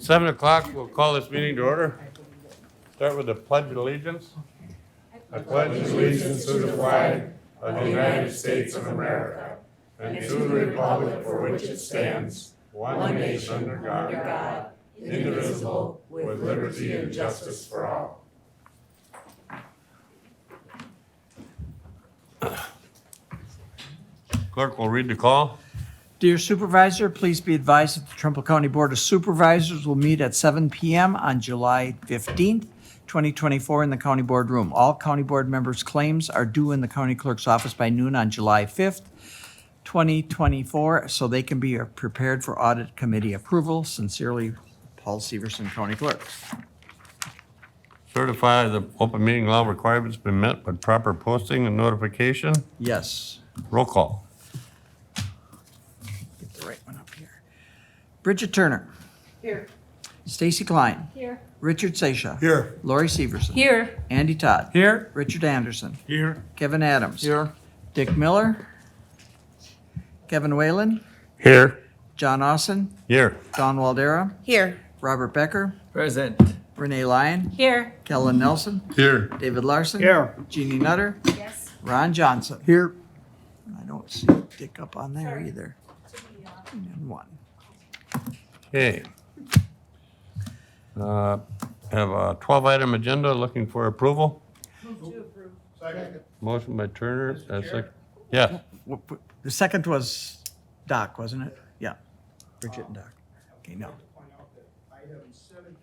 7 o'clock, we'll call this meeting to order. Start with the Pledge of Allegiance. I pledge allegiance to the flag of the United States of America and to the republic for which it stands, one nation under God, indivisible, with liberty and justice for all. Clerk will read the call. Dear Supervisor, please be advised that the Trumbull County Board of Supervisors will meet at 7 p.m. on July 15th, 2024 in the County Board Room. All County Board members' claims are due in the County Clerk's office by noon on July 5th, 2024, so they can be prepared for Audit Committee approval. Sincerely, Paul Severson, County Clerk. Certify the open meeting law requirements been met with proper posting and notification. Yes. Roll call. Get the right one up here. Bridget Turner. Here. Stacy Klein. Here. Richard Seisha. Here. Lori Severson. Here. Andy Todd. Here. Richard Anderson. Here. Kevin Adams. Here. Dick Miller. Kevin Whalen. Here. John Austin. Here. Don Waldera. Here. Robert Becker. Present. Renee Lyon. Here. Kellen Nelson. Here. David Larson. Here. Jeannie Nutter. Yes. Ron Johnson. Here. I don't see Dick up on there either. And one. Okay. Have a 12-item agenda looking for approval. Motion by Turner. Yeah. The second was Doc, wasn't it? Yeah. Bridget and Doc. Okay, no. Point out that item 7E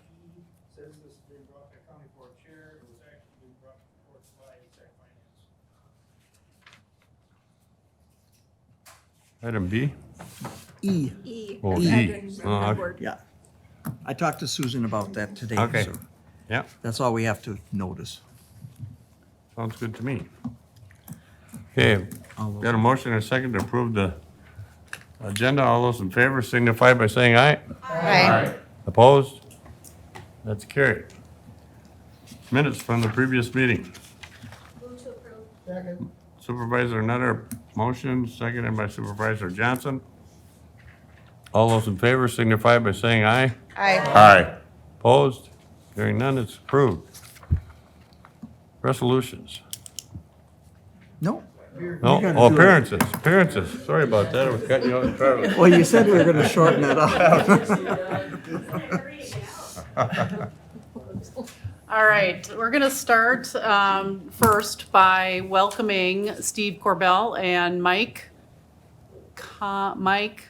says this has been brought by County Board Chair. It was actually being brought forth by Exec Finance. Item B. E. E. Oh, E. Yeah. I talked to Susan about that today. Okay. So Yeah, that's all we have to notice. sounds good to me. Okay, got a motion and a second to approve the agenda. All those in favor signify by saying aye. Aye. Opposed? That's carried. Minutes from the previous meeting. Second. Supervisor Nutter, motion, seconded by Supervisor Johnson. All those in favor signify by saying aye. Aye. Aye. Opposed? Hearing none, it's approved. Resolutions. No. No, gotta oh, do it. appearances. Sorry about that, I was cutting you off, Travis. Well, you said we were gonna shorten it up. All right, we're going to start first by welcoming Steve Corbell and Mike,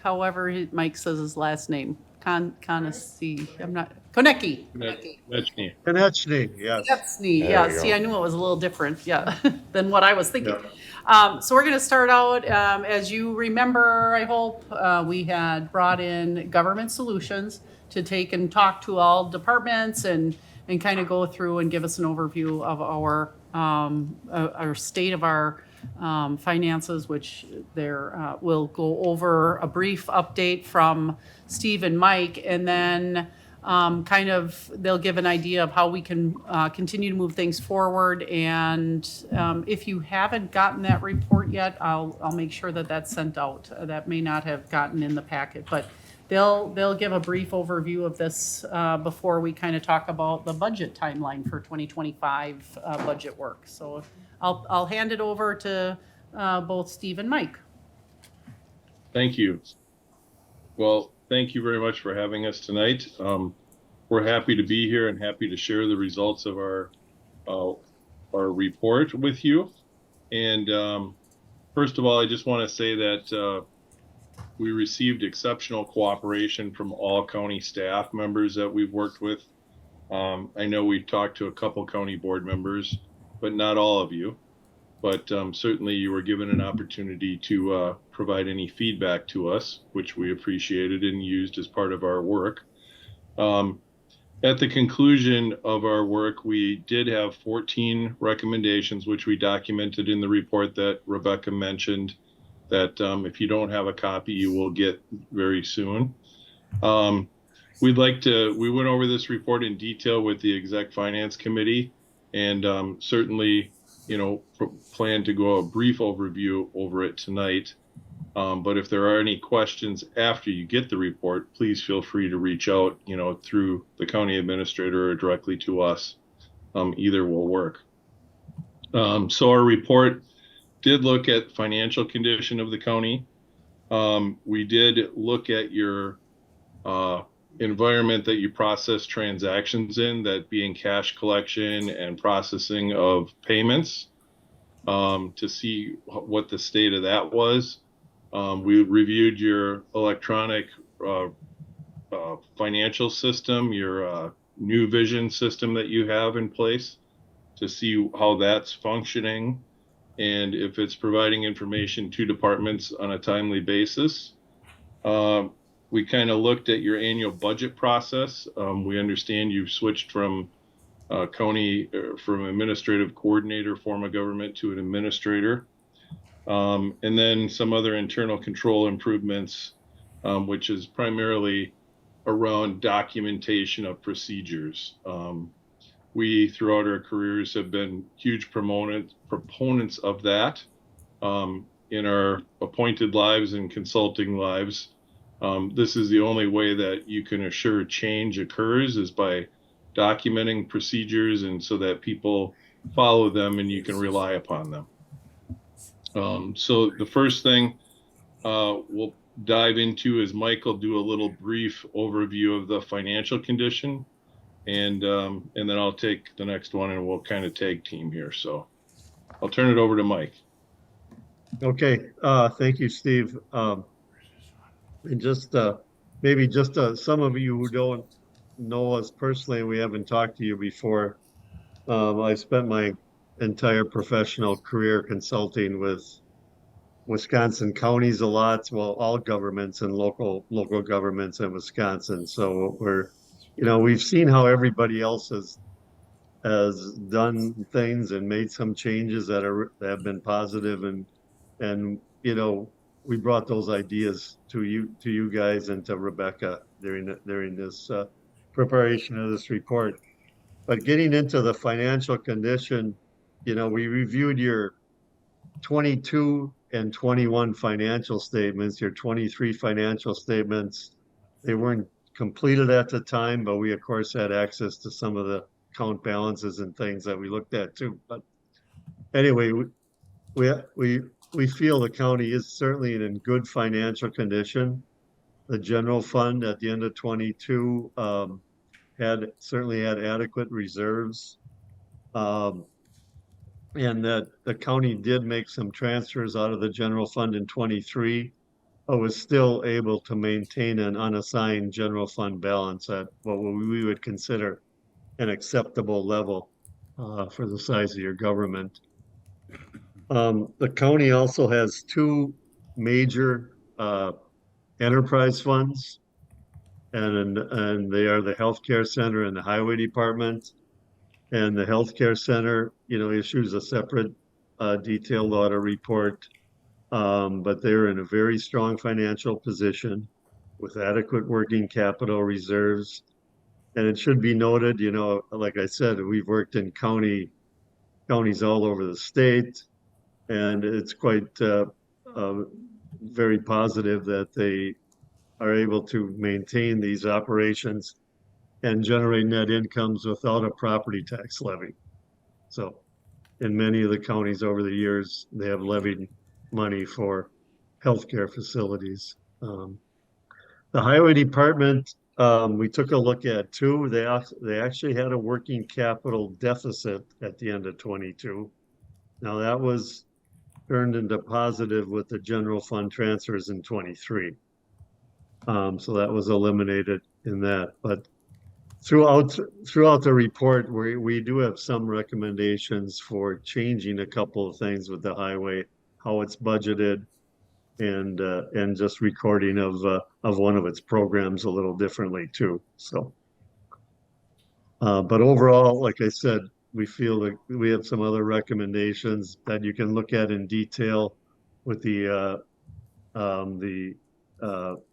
however Mike says his last name, Konecny. I'm not, Konecny. Konechny, yes. Konecny, There yeah, we see, go. I knew it was a little different, yeah, than what I was thinking. So we're going to start out, as you remember, I hope, we had brought in Government Solutions to take and talk to all departments and kind of go through and give us an overview of our state of our finances, which there will go over a brief update from Steve and Mike, and then kind of they'll give an idea of how we can continue to move things forward. And if you haven't gotten that report yet, I'll make sure that that's sent out. That may not have gotten in the packet, but they'll give a brief overview of this before we kind of talk about the budget timeline for 2025 budget work. So I'll hand it over to both Steve and Mike. Thank you. Well, thank you very much for having us tonight. We're happy to be here and happy to share the results of our report with you. And first of all, I just want to say that we received exceptional cooperation from all county staff members that we've worked with. I know we've talked to a couple county board members, but not all of you. But certainly you were given an opportunity to provide any feedback to us, which we appreciated and used as part of our work. At the conclusion of our work, we did have 14 recommendations, which we documented in the report that Rebecca mentioned, that if you don't have a copy, you will get very soon. We went over this report in detail with the Exec Finance Committee, and certainly, plan to go a brief overview over it tonight. But if there are any questions after you get the report, please feel free to reach out, through the county administrator or directly to us. Either will work. So our report did look at financial condition of the county. We did look at your environment that you process transactions in, that being cash collection and processing of payments, to see what the state of that was. We reviewed your electronic financial system, your new vision system that you have in place, to see how that's functioning and if it's providing information to departments on a timely basis. We kind of looked at your annual budget process. We understand you've switched from from administrative coordinator form of government to an administrator. And then some other internal control improvements, which is primarily around documentation of procedures. We, throughout our careers, have been huge proponents of that in our appointed lives and consulting lives. This is the only way that you can assure change occurs, is by documenting procedures, and so that people follow them and you can rely upon them. So the first thing we'll dive into is Mike will do a little brief overview of the financial condition, and then I'll take the next one and we'll kind of tag team here. So I'll turn it over to Mike. Okay, thank you, Steve. And just maybe just some of you who don't know us personally, we haven't talked to you before. I spent my entire professional career consulting with Wisconsin counties a lot, well, all governments and local governments in Wisconsin. So we've seen how everybody else has done things and made some changes that have been positive, and we brought those ideas to you guys and to Rebecca during this preparation of this report. But getting into the financial condition, we reviewed your 22 and 21 financial statements, your 23 financial statements. They weren't completed at the time, but we of course had access to some of the account balances and things that we looked at too. But anyway, we feel the county is certainly in good financial condition. The general fund at the end of 22 certainly had adequate reserves. And that the county did make some transfers out of the general fund in 23, but was still able to maintain an unassigned general fund balance at what we would consider an acceptable level for the size of your government. The county also has two major enterprise funds, and they are the healthcare center and the highway department. And the healthcare center, issues a separate detailed audit report, but they're in a very strong financial position with adequate working capital reserves. And it should be noted, like I said, we've worked in counties all over the state, and it's quite very positive that they are able to maintain these operations and generate net incomes without a property tax levy. So in many of the counties over the years, they have levied money for healthcare facilities. The highway department, we took a look at too. They actually had a working capital deficit at the end of 22. Now that was turned into positive with the general fund transfers in 23. So that was eliminated in that. But throughout the report, we do have some recommendations for changing a couple of things with the highway, how it's budgeted, and just recording of one of its programs a little differently too. So, but overall, like I said, we feel that we have some other recommendations that you can look at in detail with the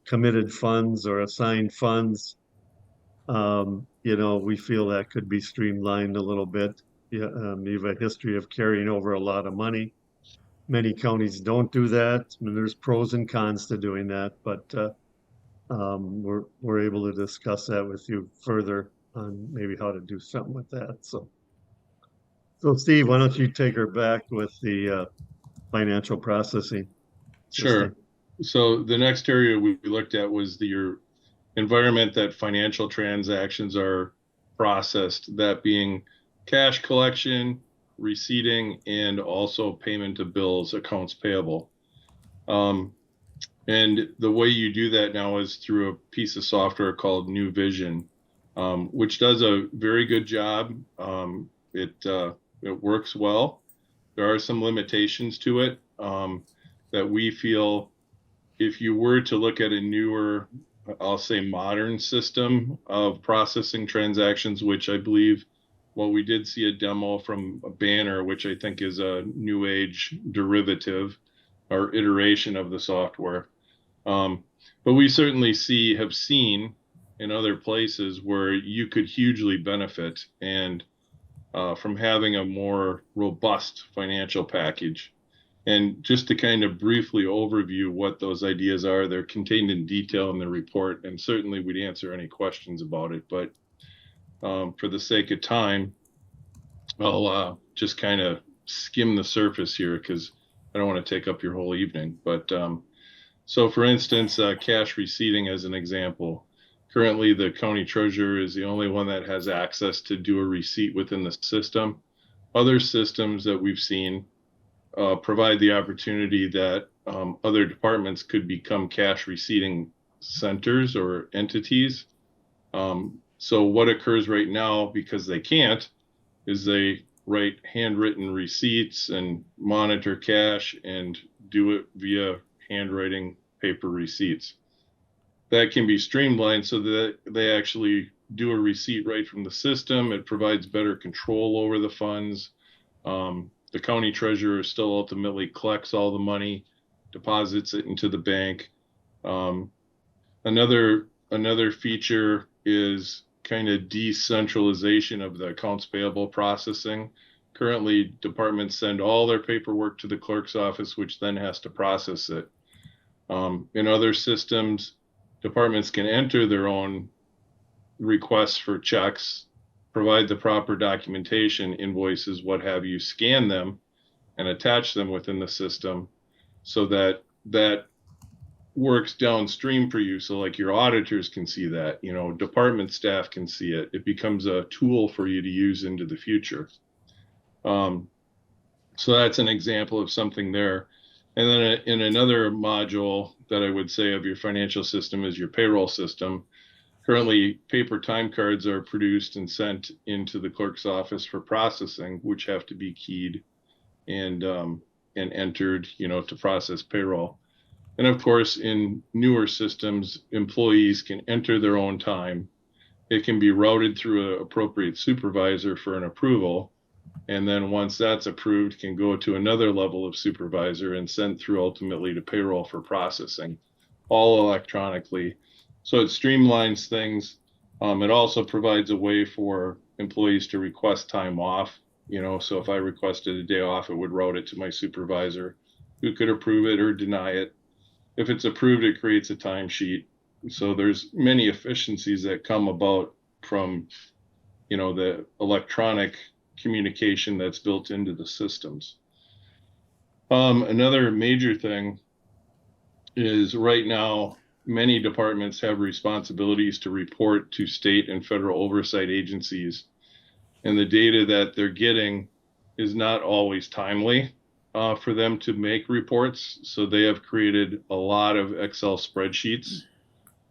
committed funds or assigned funds. We feel that could be streamlined a little bit. You have a history of carrying over a lot of money. many counties don't do that. I mean, there's pros and cons to doing that, but we're able to discuss that with you further on maybe how to do something with that. So Steve, why don't you take her back with the financial processing Sure. system? So the next area we looked at was your environment that financial transactions are processed, that being cash collection, receipting, and also payment of bills, accounts payable. And the way you do that now is through a piece of software called New Vision, which does a very good job. It works well. There are some limitations to it that we feel if you were to look at a newer, I'll say modern system of processing transactions, which I believe, well, we did see a demo from a Banner, which I think is a new age derivative or iteration of the software. But we certainly have seen in other places where you could hugely benefit and from having a more robust financial package. And just to kind of briefly overview what those ideas are, they're contained in detail in the report, and certainly we'd answer any questions about it. But for the sake of time, I'll just kind of skim the surface here because I don't want to take up your whole evening. But so for instance, cash receipting as an example. Currently, the county treasurer is the only one that has access to do a receipt within the system. Other systems that we've seen provide the opportunity that other departments could become cash receipting centers or entities. So what occurs right now, because they can't, is they write handwritten receipts and monitor cash and do it via handwriting paper receipts. That can be streamlined so that they actually do a receipt right from the system. It provides better control over the funds. The county treasurer still ultimately collects all the money, deposits it into the bank. Another feature is kind of decentralization of the accounts payable processing. Currently, departments send all their paperwork to the clerk's office, which then has to process it. In other systems, departments can enter their own requests for checks, provide the proper documentation, invoices, what have you, scan them and attach them within the system so that works downstream for you. So like your auditors can see that, department staff can see it. It becomes a tool for you to use into the future. So that's an example of something there. And then in another module that I would say of your financial system is your payroll system. Currently, paper time cards are produced and sent into the clerk's office for processing, which have to be keyed and entered, to process payroll. And of course, in newer systems, employees can enter their own time. It can be routed through an appropriate supervisor for an approval. And then once that's approved, can go to another level of supervisor and sent through ultimately to payroll for processing, all electronically. So it streamlines things. It also provides a way for employees to request time off. So if I requested a day off, it would route it to my supervisor who could approve it or deny it. If it's approved, it creates a timesheet. So there's many efficiencies that come about from, the electronic communication that's built into the systems. Another major thing is right now, many departments have responsibilities to report to state and federal oversight agencies, and the data that they're getting is not always timely for them to make reports. So they have created a lot of Excel spreadsheets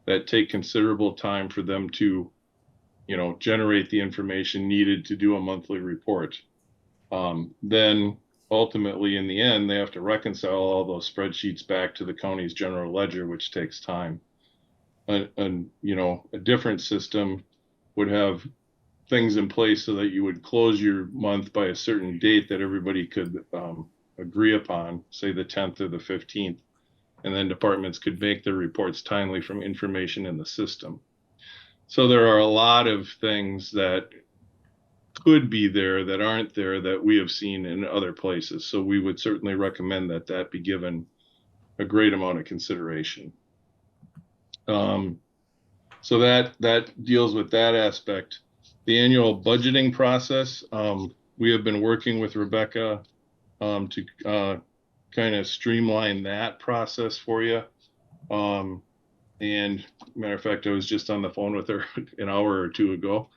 that take considerable time for them to, generate the information needed to do a monthly report. Then ultimately, in the end, they have to reconcile all those spreadsheets back to the county's general ledger, which takes time. A different system would have things in place so that you would close your month by a certain date that everybody could agree upon, say the 10th or the 15th, and then departments could make their reports timely from information in the system. So there are a lot of things that could be there that aren't there that we have seen in other places. So we would certainly recommend that that be given a great amount of consideration. So that deals with that aspect. The annual budgeting process, we have been working with Rebecca to kind of streamline that process for you. And matter of fact, I was just on the phone with her an hour or two ago.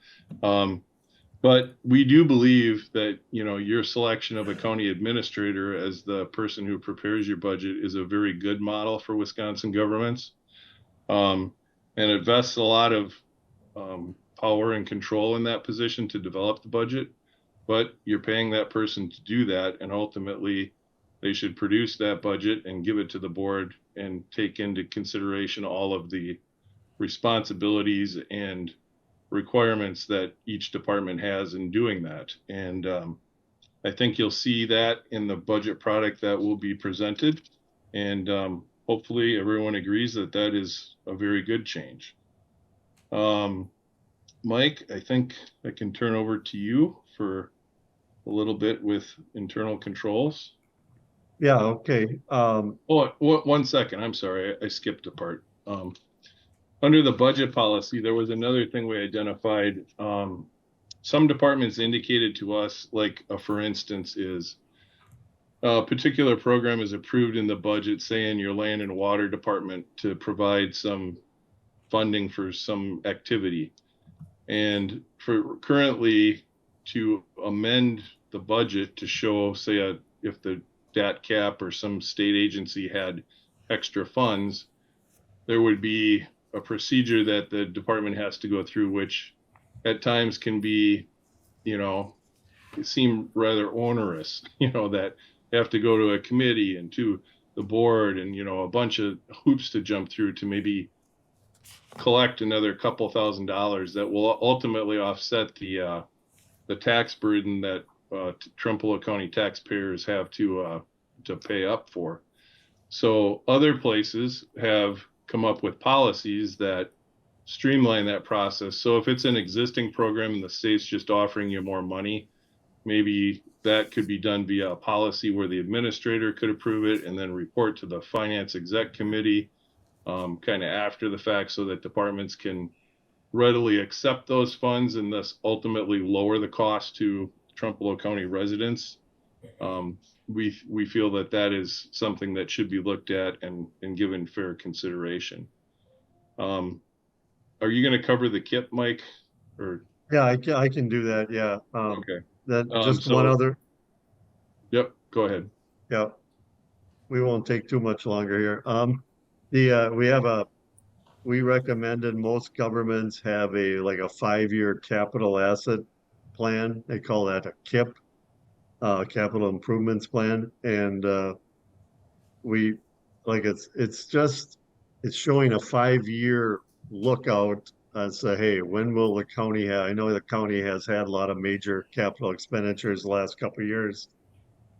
But we do believe that, you know, your selection of a county administrator as the person who prepares your budget is a very good model for Wisconsin governments. And it vests a lot of power and control in that position to develop the budget, but you're paying that person to do that, and ultimately they should produce that budget and give it to the board and take into consideration all of the responsibilities and requirements that each department has in doing that. And I think you'll see that in the budget product that will be presented. And hopefully everyone agrees that that is a very good change. Mike, I think I can turn over to you for a little bit with internal controls. Yeah, okay. Oh, 1 second. I'm sorry. I skipped a part. Under the budget policy, there was another thing we identified. Some departments indicated to us, like for instance, is a particular program is approved in the budget, say in your land and water department, to provide some funding for some activity. And for currently to amend the budget to show, say, if the DAT cap or some state agency had extra funds, there would be a procedure that the department has to go through, which at times can be, you know, seem rather onerous, you know, that you have to go to a committee and to the board and, you know, a bunch of hoops to jump through to maybe collect another couple $1,000s that will ultimately offset the tax burden that Trempealeau County taxpayers have to pay up for. So other places have come up with policies that streamline that process. So if it's an existing program and the state's just offering you more money, maybe that could be done via a policy where the administrator could approve it and then report to the finance exec committee kind of after the fact, so that departments can readily accept those funds and thus ultimately lower the cost to Trempealeau County residents. We feel that that is something that should be looked at and given fair consideration. Are you going to cover the KIP, Mike? Or Yeah, I can do that. Yeah. okay. That just So- one other. Yep. Go ahead. Yeah. We won't take too much longer here. We recommended most governments have like a 5-year capital asset plan. They call that a KIP, capital improvements plan. And we like it's showing a 5-year lookout and say, hey, when will the county have? I know the county has had a lot of major capital expenditures the last couple of years,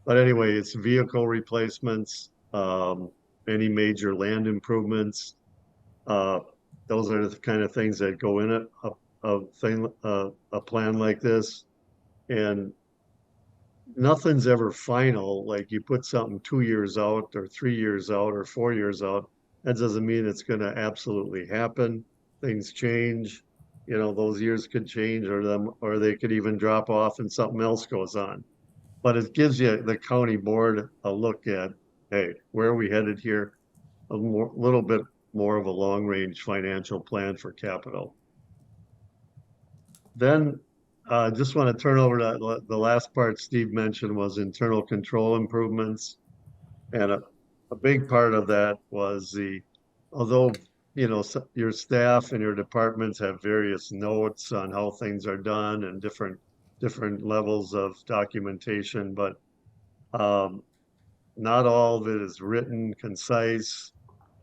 but anyway, it's vehicle replacements, any major land improvements. Those are the kind of things that go in a plan like this. And nothing's ever final. Like you put something 2 years out or 3 years out or 4 years out, that doesn't mean it's going to absolutely happen. Things change, you know, those years could change, or they could even drop off and something else goes on. But it gives you, the county board, a look at, hey, where are we headed here? Little bit more of a long range financial plan for capital. Then just want to turn over to the last part Steve mentioned was internal control improvements. And a big part of that was although, you know, your staff and your departments have various notes on how things are done and different levels of documentation, but not all of it is written, concise.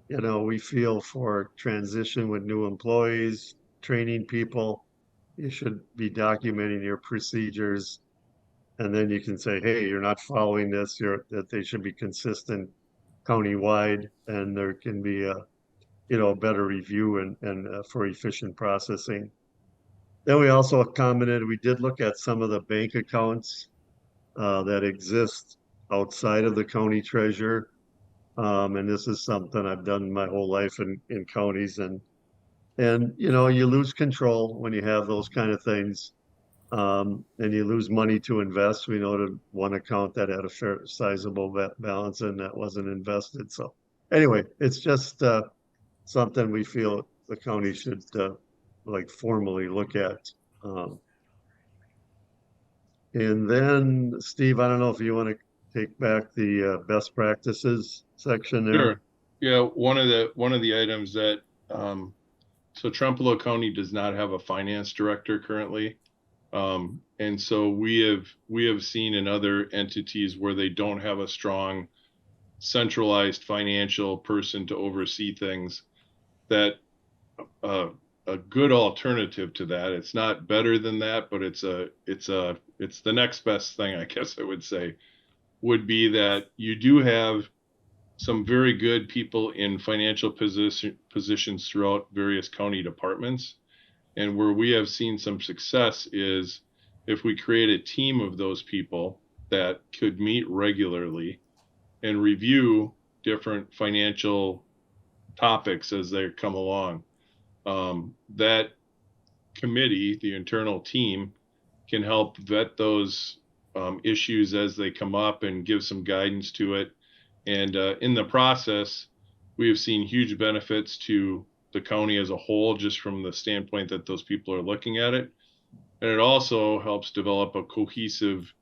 You know, we feel for transition with new employees, training people, you should be documenting your procedures. And then you can say, hey, you're not following this, that they should be consistent countywide, and there can be a better review and for efficient processing. Then we also commented, we did look at some of the bank accounts that exist outside of the county treasurer. And this is something I've done my whole life in counties, and you know, you lose control when you have those kind of things. And you lose money to invest. We noted one account that had a fair sizable balance and that wasn't invested. So anyway, it's just something we feel the county should like formally look at. And then Steve, I don't know if you want to take back the best practices section there. Sure. Yeah, one of the items that so Trempealeau County does not have a finance director currently. And so we have seen in other entities where they don't have a strong centralized financial person to oversee things, that a good alternative to that, it's not better than that, but it's the next best thing, I guess I would say, would be that you do have some very good people in financial positions throughout various county departments. And where we have seen some success is if we create a team of those people that could meet regularly and review different financial topics as they come along. That committee, the internal team, can help vet those issues as they come up and give some guidance to it. And in the process, we have seen huge benefits to the county as a whole, just from the standpoint that those people are looking at it. And it also helps develop a cohesive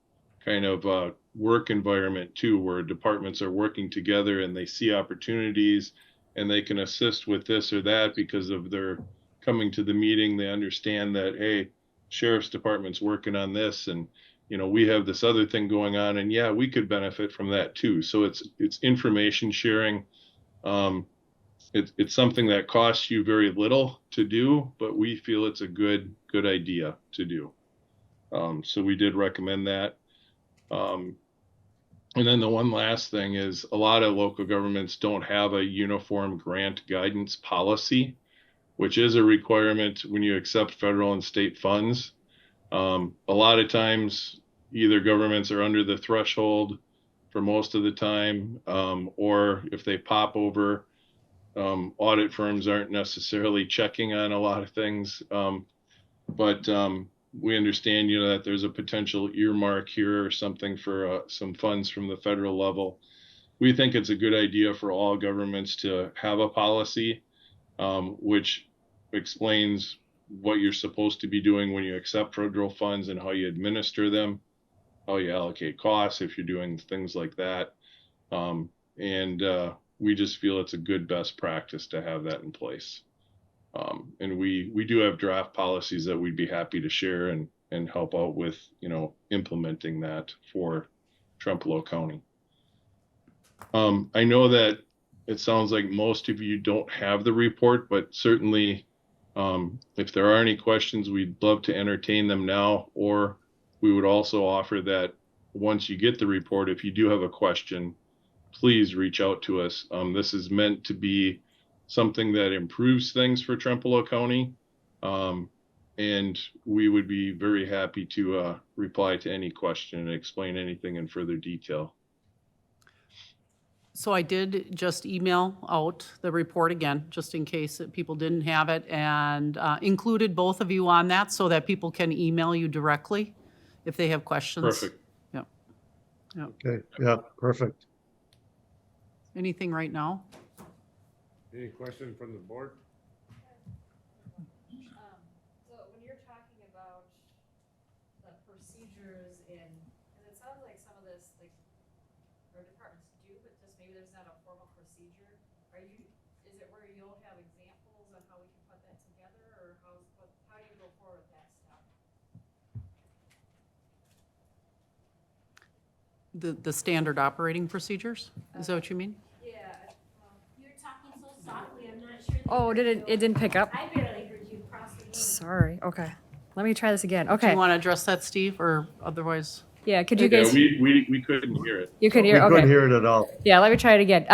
kind of work environment too, where departments are working together and they see opportunities and they can assist with this or that because of their coming to the meeting. They understand that, hey, sheriff's department's working on this, and you know, we have this other thing going on, and yeah, we could benefit from that too. So it's information sharing. It's something that costs you very little to do, but we feel it's a good idea to do. So we did recommend that. And then the one last thing is, a lot of local governments don't have a uniform grant guidance policy, which is a requirement when you accept federal and state funds. A lot of times, either governments are under the threshold for most of the time, or if they pop over, audit firms aren't necessarily checking on a lot of things. But we understand, you know, that there's a potential earmark here or something for some funds from the federal level. We think it's a good idea for all governments to have a policy, which explains what you're supposed to be doing when you accept federal funds and how you administer them, how you allocate costs if you're doing things like that. And we just feel it's a good best practice to have that in place. And we do have draft policies that we'd be happy to share and help out with, you know, implementing that for Trempealeau County. I know that it sounds like most of you don't have the report, but certainly if there are any questions, we'd love to entertain them now, or we would also offer that once you get the report, if you do have a question, please reach out to us. This is meant to be something that improves things for Trempealeau County. And we would be very happy to reply to any question and explain anything in further detail. So I did just email out the report again, just in case that people didn't have it, and included both of you on that so that people can email you directly if they have questions. Perfect. Yep. Yep. Okay, yeah, perfect. Anything right now? Any question from the board? So when you're talking about the procedures and it sounds like some of this, like, our departments do, but just maybe there's not a formal procedure. Is it where you'll have examples of how we can put that together, or how do you go forward with that stuff? The standard operating procedures? Is that what you mean? Yeah, well, you're talking so softly, I'm not sure. Oh, it didn't pick up? I barely heard you across the room. Sorry, okay. Let me try this again. Do Okay. you want to address that, Steve, or otherwise? Yeah, could you Yeah, guys, we couldn't hear it. you could We hear, couldn't okay. hear it at all. Yeah, let me try it again.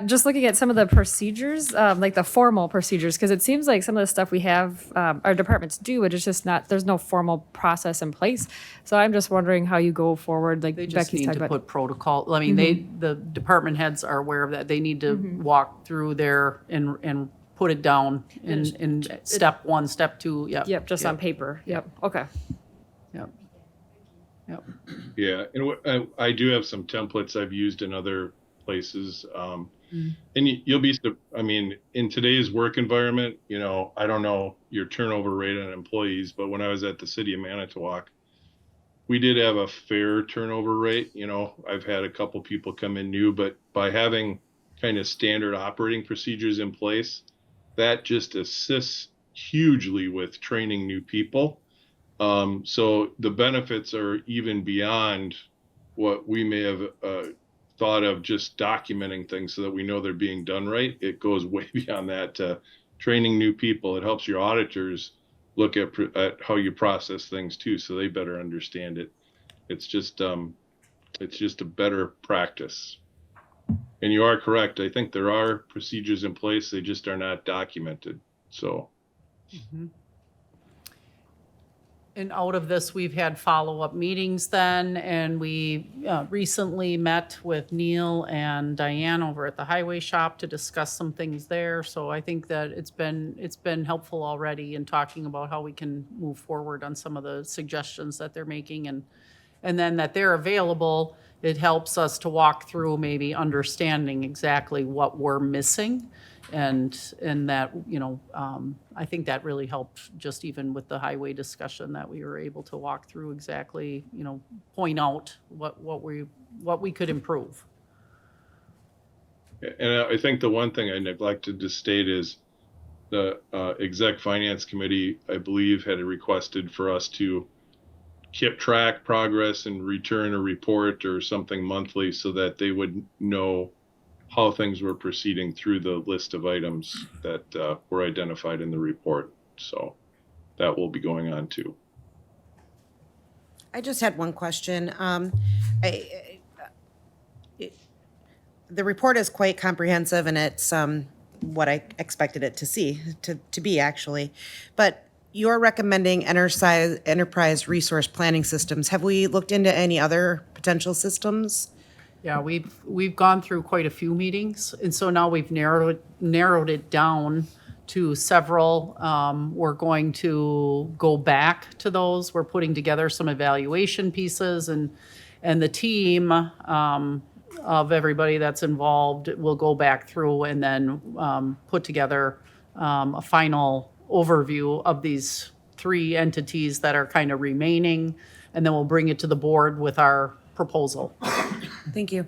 Just looking at some of the procedures, like the formal procedures, because it seems like some of the stuff we have, our departments do, but it's just not, there's no formal process in place. So I'm just wondering how you go forward, like They just Becky's need talking to about. put protocol, I mean, the department heads are aware of that. They need to walk through there and put it down in step one, step two, yep. Yep, just on paper. Yep, okay. Yep. Yep. Yeah, and I do have some templates I've used in other places. And you'll be, I mean, in today's work environment, I don't know your turnover rate on employees, but when I was at the city of Manitowoc, we did have a fair turnover rate. I've had a couple people come in new, but by having kind of standard operating procedures in place, that just assists hugely with training new people. So the benefits are even beyond what we may have thought of just documenting things so that we know they're being done right. It goes way beyond that. Training new people, it helps your auditors look at how you process things too, so they better understand it. It's just a better practice. And you are correct. I think there are procedures in place. They just are not documented. So. And out of this, we've had follow-up meetings then, and we recently met with Neil and Diane over at the highway shop to discuss some things there. So I think that it's been helpful already in talking about how we can move forward on some of the suggestions that they're making, and then that they're available. It helps us to walk through maybe understanding exactly what we're missing. And that, I think that really helped just even with the highway discussion that we were able to walk through exactly, point out what we could improve. And I think the one thing I neglected to state is the exec finance committee, I believe, had requested for us to keep track progress and return a report or something monthly so that they would know how things were proceeding through the list of items that were identified in the report. So that will be going on too. I just had one question. The report is quite comprehensive, and it's what I expected it to be actually. But you're recommending enterprise resource planning systems. Have we looked into any other potential systems? Yeah, we've gone through quite a few meetings, and so now we've narrowed it down to several. We're going to go back to those. We're putting together some evaluation pieces, and the team of everybody that's involved will go back through and then put together a final overview of these 3 entities that are kind of remaining, and then we'll bring it to the board with our proposal. Thank you.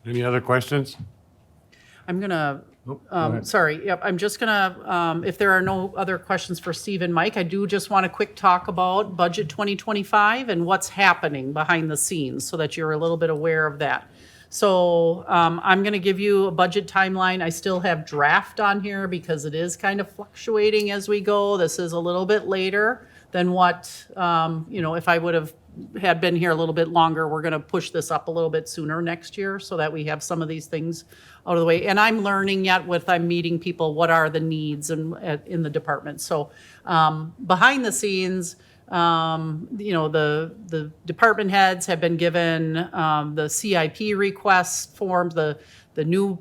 Any other questions? I'm gonna, Go ahead. sorry, yep, I'm just gonna, if there are no other questions for Steve and Mike, I do just want a quick talk about Budget 2025 and what's happening behind the scenes so that you're a little bit aware of that. So I'm gonna give you a budget timeline. I still have draft on here because it is kind of fluctuating as we go. This is a little bit later than what, if I would have had been here a little bit longer, we're gonna push this up a little bit sooner next year so that we have some of these things out of the way. And I'm learning yet I'm meeting people, what are the needs in the department. So behind the scenes, the department heads have been given the CIP request forms, the new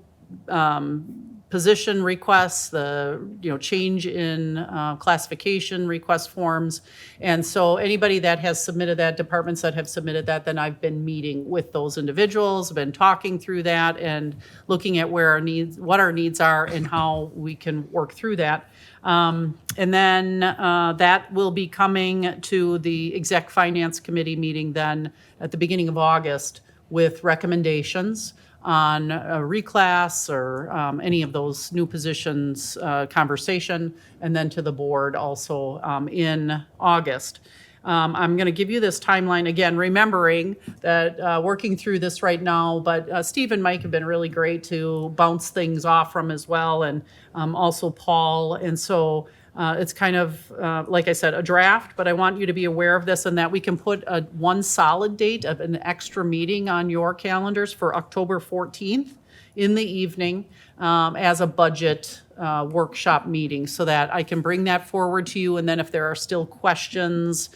position requests, the change in classification request forms. And so anybody that has submitted that, departments that have submitted that, then I've been meeting with those individuals, been talking through that and looking at what our needs are and how we can work through that. And then that will be coming to the Exec Finance Committee meeting then at the beginning of August with recommendations on a reclass or any of those new positions conversation, and then to the board also in August. I'm going to give you this timeline again, remembering that working through this right now, but Steve and Mike have been really great to bounce things off from as well, and also Paul. And so It's kind of, like I said, a draft, but I want you to be aware of this and that we can put one solid date of an extra meeting on your calendars for October 14th in the evening as a budget workshop meeting so that I can bring that forward to you. And then if there are still questions,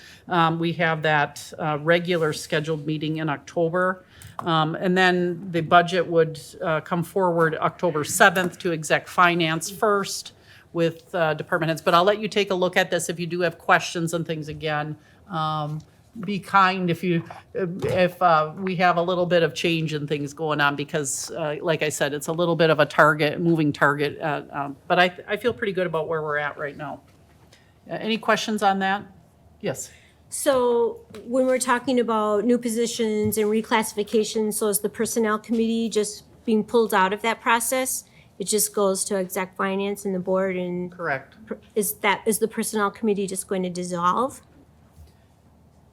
we have that regular scheduled meeting in October. And then the budget would come forward October 7th to exec finance first with department heads. But I'll let you take a look at this if you do have questions and things again. Be kind if we have a little bit of change and things going on because, like I said, it's a little bit of a moving target. But I feel pretty good about where we're at right now. Any questions on that? Yes. So when we're talking about new positions and reclassifications, so is the personnel committee just being pulled out of that process? It just goes to exec finance and the board and Correct. is the personnel committee just going to dissolve?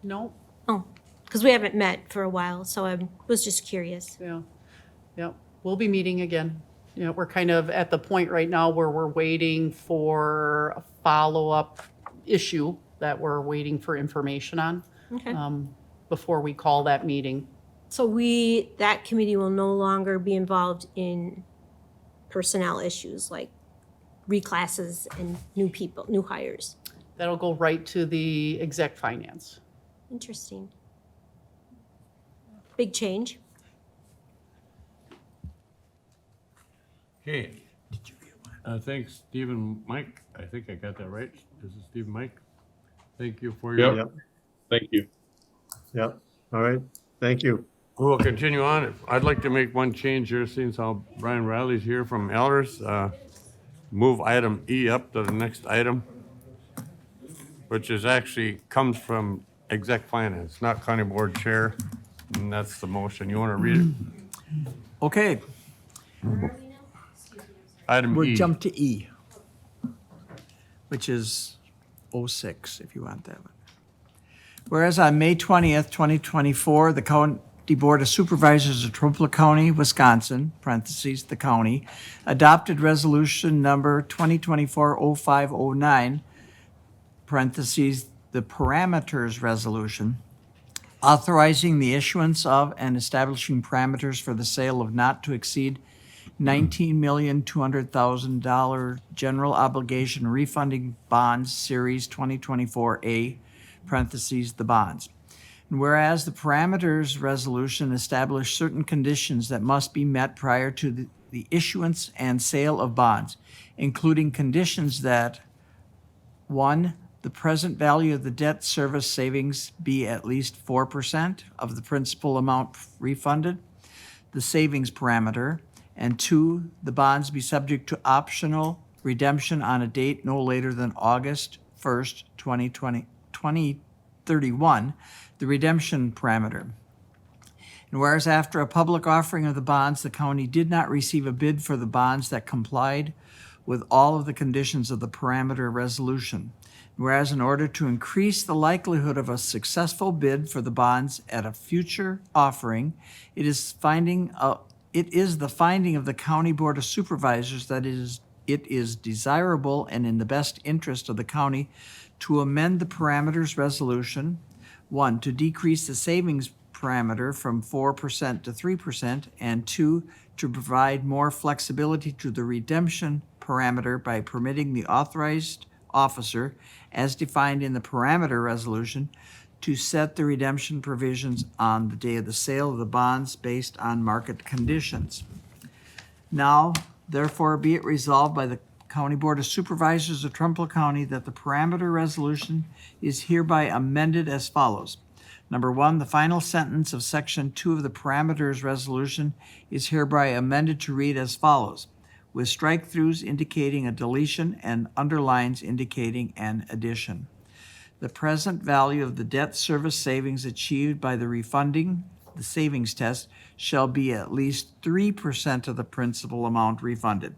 No? Oh, because we haven't met for a while, so I was just curious. Yeah. Yeah. We'll be meeting again. You know, we're kind of at the point right now where we're waiting for a follow-up issue that we're waiting for information on Okay. before we call that meeting. So that committee will no longer be involved in personnel issues like reclasses and new people, new hires. That'll go right to the exec finance. Interesting. Big change. Okay. Thanks, Stephen Mike. I think I got that right. This is Stephen Mike. Thank you for your. Yep. Thank you. Yep. All right. Thank you. We'll continue on. I'd like to make one change here, since how Brian Riley's here from Elders. Move item E up to the next item, which is actually comes from exec finance, not county board chair. And that's the motion. You want to read it? Okay, Item we'll E. jump to E, which is 06, if you want that one. Whereas on May 20th, 2024, the County Board of Supervisors of Trempealeau County, Wisconsin, parentheses, the county, adopted resolution number 2024-0509, parentheses, the parameters resolution, authorizing the issuance of and establishing parameters for the sale of not to exceed $19,200,000 general obligation refunding bonds, Series 2024A, parentheses, the bonds. And whereas the parameters resolution established certain conditions that must be met prior to the issuance and sale of bonds, including conditions that, 1, the present value of the debt service savings be at least 4% of the principal amount refunded, the savings parameter, and 2, the bonds be subject to optional redemption on a date no later than August 1st, 2031, the redemption parameter. And whereas after a public offering of the bonds, the county did not receive a bid for the bonds that complied with all of the conditions of the parameter resolution. Whereas in order to increase the likelihood of a successful bid for the bonds at a future offering, it is the finding of the County Board of Supervisors that it is desirable and in the best interest of the county to amend the parameters resolution, 1, to decrease the savings parameter from 4% to 3%, and 2, to provide more flexibility to the redemption parameter by permitting the authorized officer, as defined in the parameter resolution, to set the redemption provisions on the day of the sale of the bonds based on market conditions. Now, therefore, be it resolved by the County Board of Supervisors of Trempealeau County that the parameter resolution is hereby amended as follows. Number 1, the final sentence of Section 2 of the parameters resolution is hereby amended to read as follows, with strike-throughs indicating a deletion and underlines indicating an addition. The present value of the debt service savings achieved by the refunding, the savings test, shall be at least 3% of the principal amount refunded.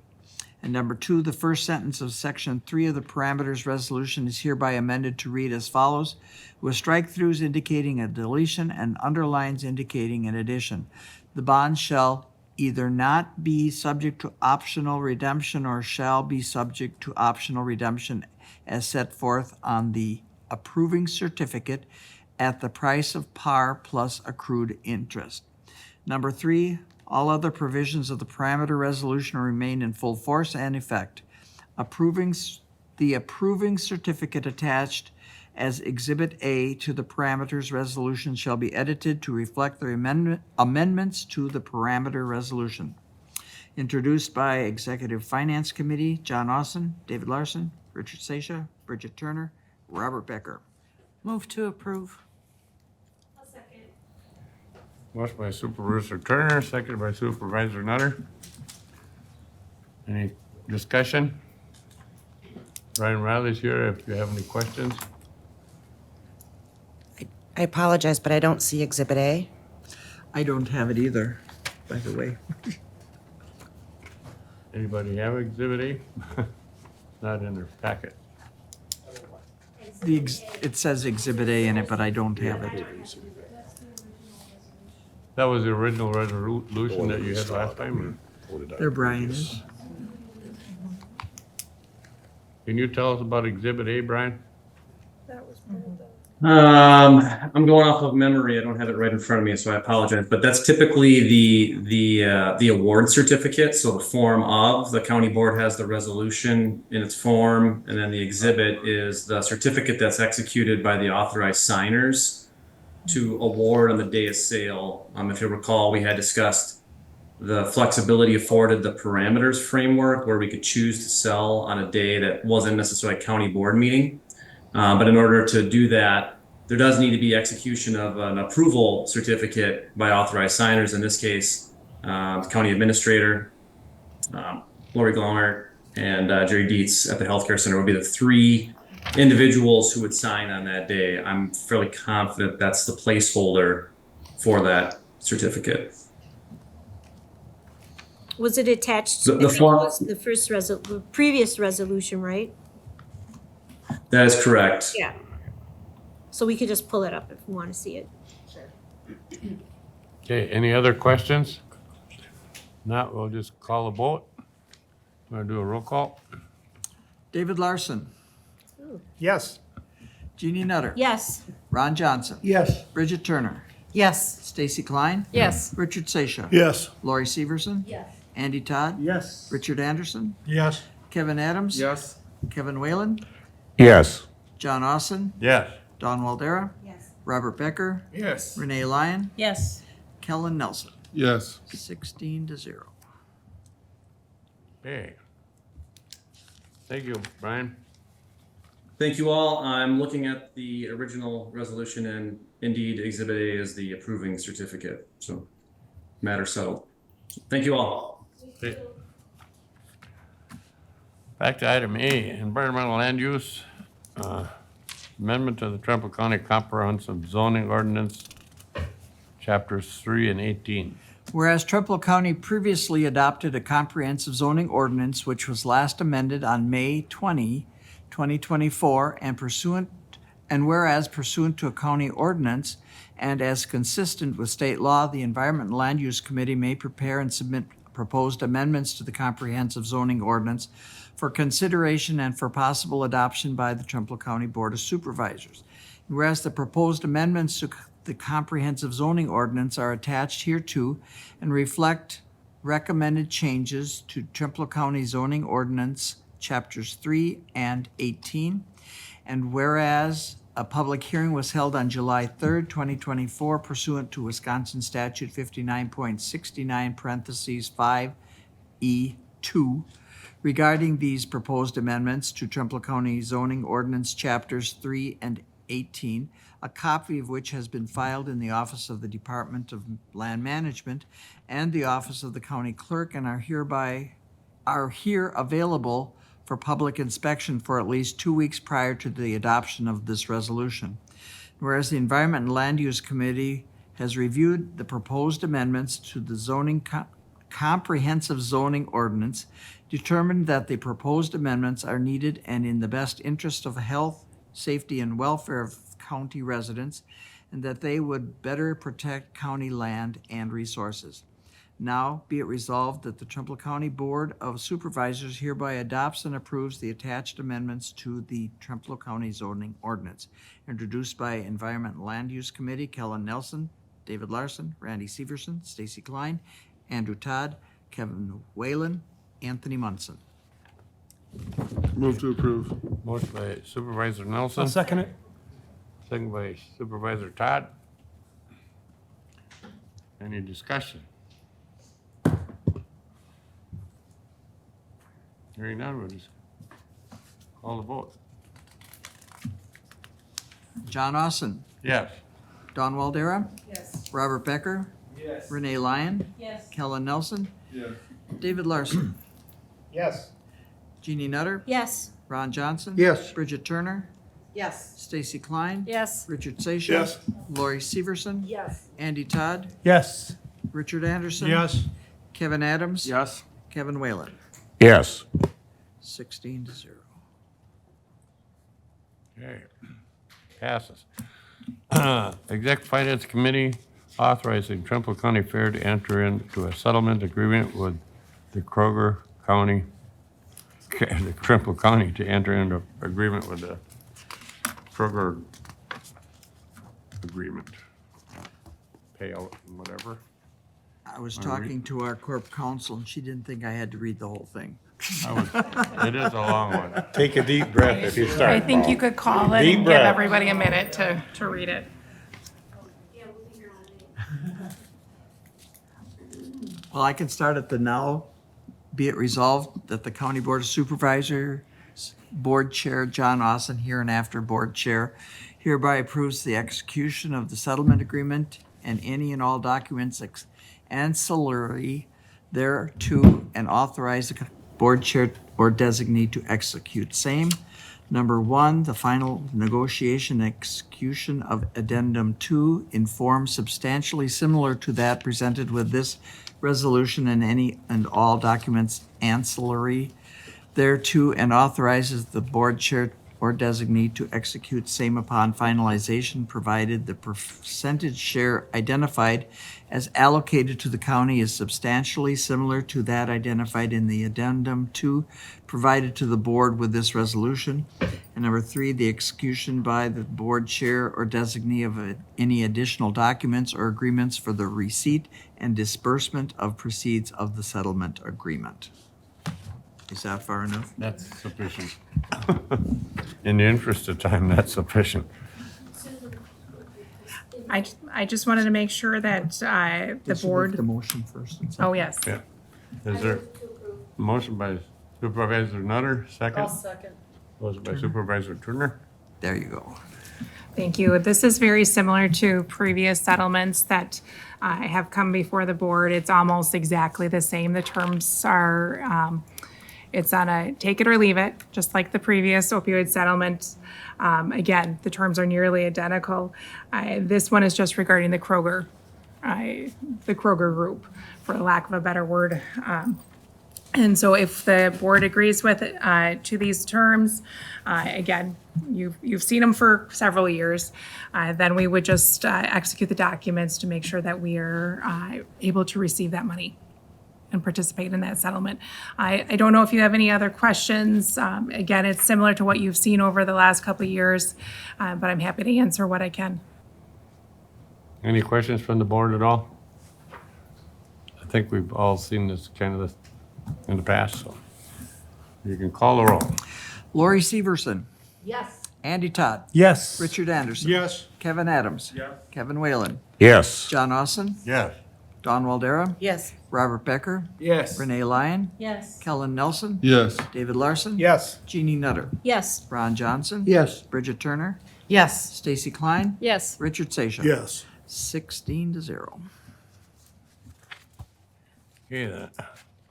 And number 2, the first sentence of Section 3 of the parameters resolution is hereby amended to read as follows, with strike-throughs indicating a deletion and underlines indicating an addition. The bond shall either not be subject to optional redemption or shall be subject to optional redemption as set forth on the approving certificate at the price of par plus accrued interest. Number 3, all other provisions of the parameter resolution remain in full force and effect. The approving certificate attached as Exhibit A to the parameters resolution shall be edited to reflect the amendments to the parameter resolution. Introduced by Executive Finance Committee, John Austin, David Larson, Richard Seisha, Bridget Turner, Robert Becker. Move to approve. I'll second. Motion by Supervisor Turner, seconded by Supervisor Nutter. Any discussion? Brian Riley's here if you have any questions. I apologize, but I don't see Exhibit A. I don't have it either, by the way. Anybody have Exhibit A? Not in their packet. It says Exhibit A in it, but I don't have it. That was the original resolution that you had last time, or? There Brian is. Can you tell us about Exhibit A, Brian? I'm going off of memory. I don't have it right in front of me, so I apologize. But that's typically the award certificate. So the form of the county board has the resolution in its form, and then the exhibit is the certificate that's executed by the authorized signers to award on the day of sale. If you recall, we had discussed the flexibility afforded the parameters framework, where we could choose to sell on a day that wasn't necessarily a county board meeting. But in order to do that, there does need to be execution of an approval certificate by authorized signers. In this case, the county administrator, Lori Glonger, and Jerry Dietz at the healthcare center would be the 3 individuals who would sign on that day. I'm fairly confident that's the placeholder for that certificate. Was it attached The to, I think it form- was the first previous resolution, right? That is correct. Yeah. So we could just pull it up if we want to see it. Okay, any other questions? Not, we'll just call a vote. Want to do a roll call? David Larson, Yes. Jeannie Nutter. Yes. Ron Johnson. Yes. Bridget Turner. Yes. Stacy Klein. Yes. Richard Seisha. Yes. Lori Severson. Yes. Andy Todd. Yes. Richard Anderson. Yes. Kevin Adams. Yes. Kevin Whalen. Yes. John Austin. Yes. Don Waldera. Yes. Robert Becker. Yes. Renee Lyon. Yes. Kellen Nelson. Yes. 16-0. Okay. Thank you, Brian. Thank you all. I'm looking at the original resolution, and indeed Exhibit A is the approving certificate. So matter settled. Thank you all. Okay. Back to item A, environmental land use, amendment to the Trempealeau County Comprehensive Zoning Ordinance, chapters 3 and 18. Whereas Trempealeau County previously adopted a comprehensive zoning ordinance which was last amended on May 20, 2024, and whereas pursuant to a county ordinance and as consistent with state law, the Environment and Land Use Committee may prepare and submit proposed amendments to the comprehensive zoning ordinance for consideration and for possible adoption by the Trempealeau County Board of Supervisors. Whereas the proposed amendments to the comprehensive zoning ordinance are attached hereto and reflect recommended changes to Trempealeau County zoning ordinance chapters 3 and 18. And whereas a public hearing was held on July 3rd, 2024 pursuant to Wisconsin Statute 59.69 parentheses 5E2 regarding these proposed amendments to Trempealeau County zoning ordinance chapters 3 and 18, a copy of which has been filed in the Office of the Department of Land Management and the Office of the County Clerk and are here available for public inspection for at least 2 weeks prior to the adoption of this resolution. Whereas the Environment and Land Use Committee has reviewed the proposed amendments to the zoning comprehensive zoning ordinance, determined that the proposed amendments are needed and in the best interest of health, safety, and welfare of county residents, and that they would better protect county land and resources. Now be it resolved that the Trumpealeau County Board of Supervisors hereby adopts and approves the attached amendments to the Trempealeau County zoning ordinance introduced by Environment and Land Use Committee, Kellen Nelson, David Larson, Randy Severson, Stacy Klein, Andrew Todd, Kevin Whalen, Anthony Munson. Move to approve. Motion by Supervisor Nelson. I'll second it. Second by Supervisor Todd. Any discussion? Hearing none, we'll just call the vote. John Austin, Yes. Don Waldera, Yes. Robert Becker, Yes. Renee Lyon, Yes. Kellen Nelson, Yes. David Larson, Yes. Jeannie Nutter, Yes. Ron Johnson. Yes. Bridget Turner, Yes. Stacy Klein. Yes. Richard Seixas. Yes. Lori Severson. Yes. Andy Todd, Yes. Richard Anderson. Yes. Kevin Adams. Yes. Kevin Whalen. Yes. 16-0. Okay, passes. Exec Finance Committee authorizing Trumpealeau County Fair to enter into a settlement agreement with the Kroger County, the Trumpealeau County to enter into agreement with the Kroger agreement. Payout and whatever. I was talking to our corp counsel, and she didn't think I had to read the whole thing. It is a long one. Take a deep breath if you start. I think you could call it Deep and give breath. everybody a minute to read it. Well, I can start at the now. Be it resolved that the County Board of Supervisors, Board Chair John Austin, hereinafter Board Chair, hereby approves the execution of the settlement agreement and any and all documents ancillary thereto, and authorize the Board Chair or designee to execute same. Number one, the final negotiation execution of Addendum 2 in form substantially similar to that presented with this resolution and any and all documents ancillary thereto, and authorizes the Board Chair or designee to execute same upon finalization, provided the percentage share identified as allocated to the county is substantially similar to that identified in the Addendum 2 provided to the board with this resolution. And number three, the execution by the board chair or designee of any additional documents or agreements for the receipt and disbursement of proceeds of the settlement agreement. Is that far enough? That's sufficient. In the interest of time, that's sufficient. I just wanted to make sure that the Did you make board, the motion first? and oh, second? yes. Yeah. Is there a motion by Supervisor Nutter, second? second. Motion by Supervisor Turner? There you go. Thank you. This is very similar to previous settlements that have come before the board. It's almost exactly the same. The terms are, it's on a take it or leave it, just like the previous opioid settlement. Again, the terms are nearly identical. This one is just regarding the Kroger group, for lack of a better word. And so if the board agrees with it, to these terms, again, you've seen them for several years, then we would just execute the documents to make sure that we are able to receive that money and participate in that settlement. I don't know if you have any other questions. Again, it's similar to what you've seen over the last couple of years, but I'm happy to answer what I can. Any questions from the board at all? I think we've all seen this kind of in the past, so you can call the roll. Lori Severson. Yes. Andy Todd. Yes. Richard Anderson. Yes. Kevin Adams. Yes. Kevin Whalen. Yes. John Austin. Yes. Don Waldera. Yes. Robert Becker. Yes. Renee Lyon. Yes. Kellen Nelson. Yes. David Larson. Yes. Jeannie Nutter. Yes. Ron Johnson. Yes. Bridget Turner. Yes. Stacy Klein. Yes. Richard Seixas. Yes. 16-0. Okay, the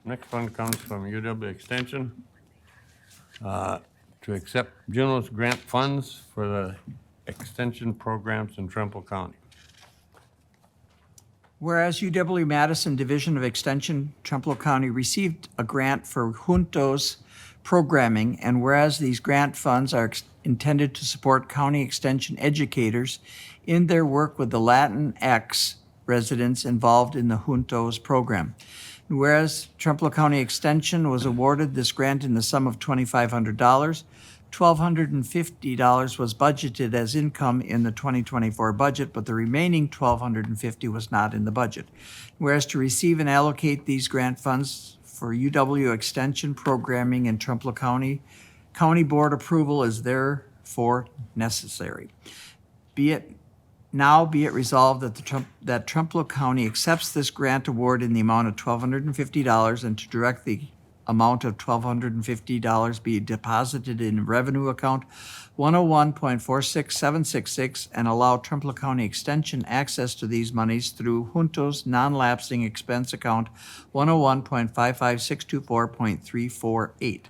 next one comes from UW Extension to accept generous grant funds for the extension programs in Trumpealeau County. Whereas UW-Madison Division of Extension, Trempealeau County received a grant for Juntos programming, and whereas these grant funds are intended to support county extension educators in their work with the Latinx residents involved in the Juntos program. Whereas Trempealeau County Extension was awarded this grant in the sum of $2,500, $1,250 was budgeted as income in the 2024 budget, but the remaining $1,250 was not in the budget. Whereas to receive and allocate these grant funds for UW Extension programming in Trempealeau County, County Board approval is therefore necessary. Be it resolved that Trempealeau County accepts this grant award in the amount of $1,250 and to direct the amount of $1,250 be deposited in revenue account 101.46766 and allow Trempealeau County Extension access to these monies through Juntos non-lapsing expense account 101.55624.348.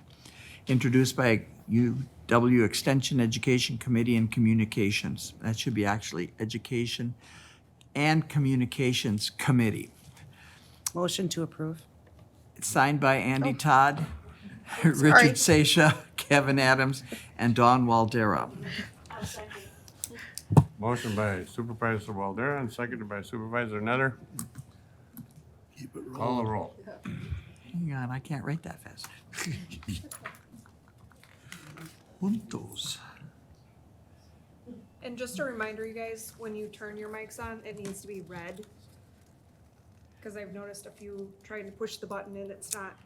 Introduced by UW Extension Education Committee and Communications. That should be actually Education and Communications Committee. Motion to approve. It's signed by Andy Todd, Richard Seisha, Kevin Adams, and Dawn Waldera. Motion by Supervisor Waldera and seconded by Supervisor Nutter. Call the roll. Hang on, I can't write that fast. Juntos. And just a reminder, you guys, when you turn your mics on, it needs to be red. Because I've noticed a few trying to push the button and it's not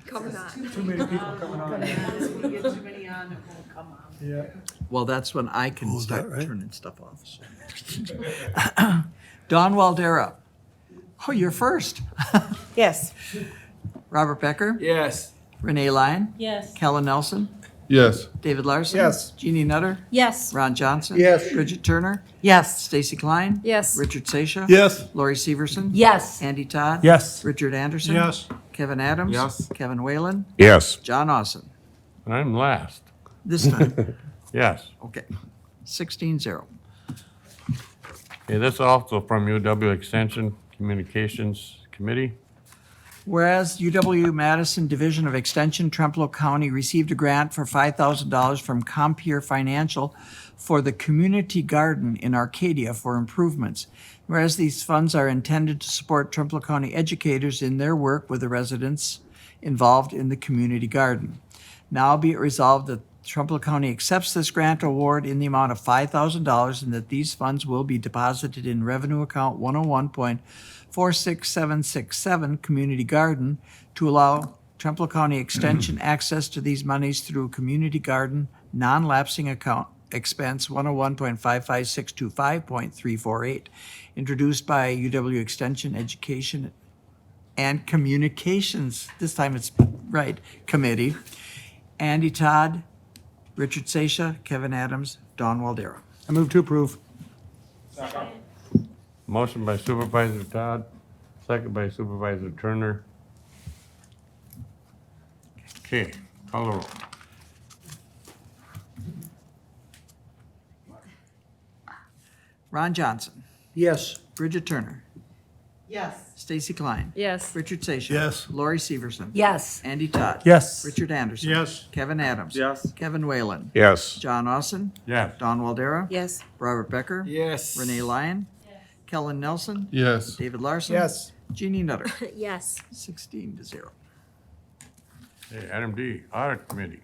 coming on. Too many people coming on. If we get too many on, it won't come on. Yeah. Well, that's when I can start turning stuff off. Dawn Waldera. Oh, you're first. Yes. Robert Becker. Yes. Renee Lyon. Yes. Kellen Nelson. Yes. David Larson. Yes. Jeannie Nutter. Yes. Ron Johnson. Yes. Bridget Turner. Yes. Stacy Klein. Yes. Richard Seisha. Yes. Lori Severson. Yes. Andy Todd. Yes. Richard Anderson. Yes. Kevin Adams. Yes. Kevin Whalen. Yes. John Austin. And I'm last. This time. Yes. Okay. 16-0. Okay, this also from UW Extension Communications Committee. Whereas UW-Madison Division of Extension, Trempealeau County received a grant for $5,000 from Compeer Financial for the community garden in Arcadia for improvements. Whereas these funds are intended to support Trempealeau County educators in their work with the residents involved in the community garden. Now be it resolved that Trempealeau County accepts this grant award in the amount of $5,000 and that these funds will be deposited in revenue account 101.46767 Community Garden to allow Trempealeau County Extension access to these monies through Community Garden non-lapsing account expense 101.55625.348. Introduced by UW Extension Education and Communications, this time it's right, Committee. Andy Todd, Richard Seisha, Kevin Adams, Dawn Waldera. I move to approve. Motion by Supervisor Todd, second by Supervisor Turner. Okay, call the roll. Ron Johnson, Yes. Bridget Turner, Yes. Stacy Klein, Yes. Richard Seisha. Yes. Lori Severson. Yes. Andy Todd. Yes. Richard Anderson. Yes. Kevin Adams. Yes. Kevin Whalen. Yes. John Austin. Yes. Dawn Waldera. Yes. Robert Becker. Yes. Renee Lyon. Kellen Nelson. Yes. David Larson. Yes. Jeannie Nutter. Yes. 16-0. Okay, item D, Audit Committee.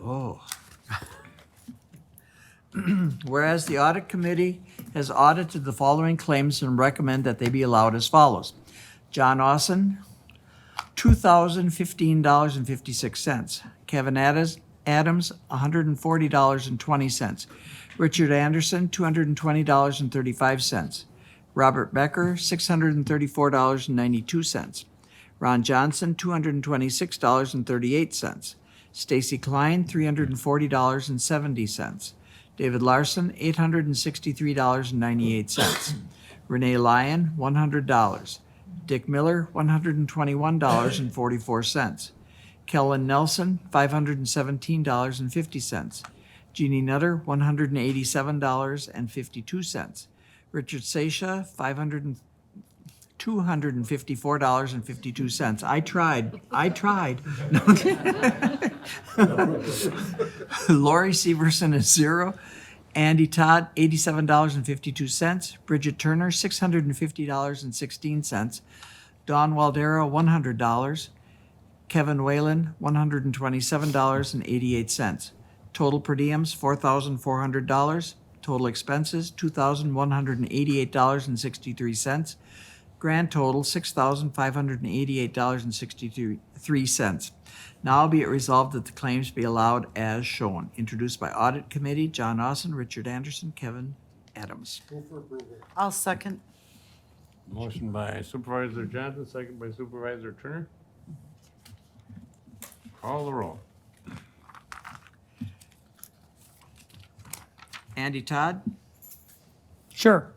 Oh. Whereas the Audit Committee has audited the following claims and recommend that they be allowed as follows. John Austin, $2,015.56. Kevin Adams, $140.20. Richard Anderson, $220.35. Robert Becker, $634.92. Ron Johnson, $226.38. Stacy Klein, $340.70. David Larson, $863.98. Renee Lyon, $100. Dick Miller, $121.44. Kellen Nelson, $517.50. Jeannie Nutter, $187.52. Richard Seisha, $254.52. I tried. Lori Severson is 0. Andy Todd, $87.52. Bridget Turner, $650.16. Dawn Waldera, $100. Kevin Whalen, $127.88. Total per diems, $4,400. Total expenses, $2,188.63. Grand total, $6,588.63. Now be it resolved that the claims be allowed as shown. Introduced by Audit Committee, John Austin, Richard Anderson, Kevin Adams. I'll second. Motion by Supervisor Johnson, second by Supervisor Turner. Call the roll. Andy Todd, Sure.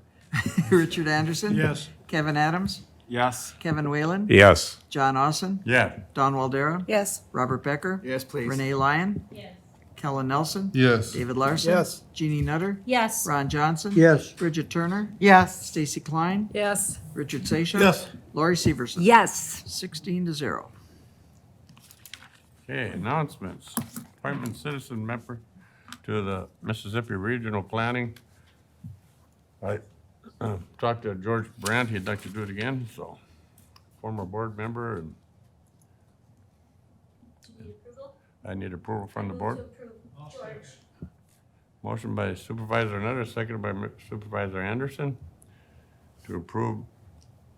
Richard Anderson. Yes. Kevin Adams, Yes. Kevin Whalen, Yes. John Austin, Yeah. Don Waldera, Yes. Robert Becker, Yes, please. Renee Lyon, Yes. Kellen Nelson, Yes. David Larson. Yes. Jeannie Nutter, Yes. Ron Johnson. Yes. Bridget Turner, Yes. Stacy Klein, Yes. Richard Seixas. Yes. Lori Severson. Yes. 16-0. Okay, announcements. Appointment citizen member to the Mississippi Regional Planning. I talked to George Brandt, he'd like to do it again, so former board member, and Do you need approval? I need approval from the Move board. to approve George. Motion by Supervisor Nutter, seconded by Supervisor Anderson to approve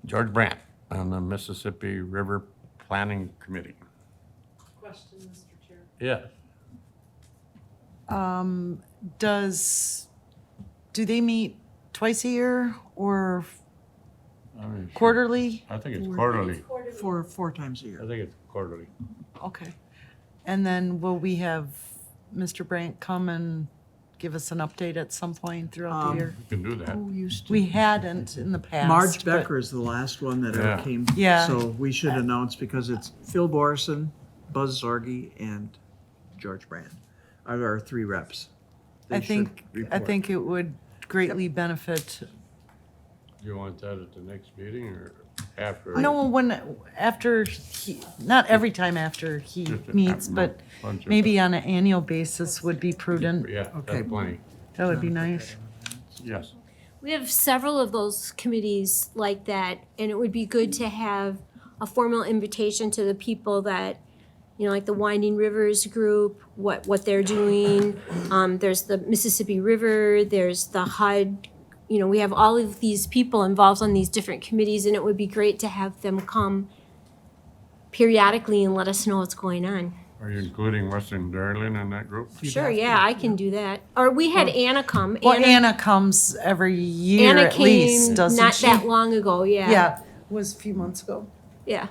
George Brandt on the Mississippi River Planning Committee. Question, Mr. Chair. Yeah. Do they meet twice a year or I mean, sure. quarterly? I think it's quarterly. Four times a I year. think it's quarterly. Okay. And then will we have Mr. Brandt come and give us an update at some point throughout the year? You can do that. Who used to? We hadn't in the past. Marge but- Becker is the last one that Yeah. ever came. Yeah. So we should announce because it's Phil Borison, Buzz Zorgi, and George Brand are our three reps. They I should think report. it would greatly benefit. Do you want that at the next meeting or after? No, not every time after he Just a meets, but bunch of- maybe on an annual basis would be prudent. Yeah, Okay. that's plenty. That would be nice. Yes. We have several of those committees like that, and it would be good to have a formal invitation to the people that, like the Winding Rivers group, what they're doing. There's the Mississippi River, there's the HUD. We have all of these people involved on these different committees, and it would be great to have them come periodically and let us know what's going on. Are you including Western Darling in that group? Sure, yeah, I can do that. Or we had Anna come. Well, Anna comes every year Anna at least, came doesn't not she? that long ago, yeah. Yeah, it was a few months ago. Yeah.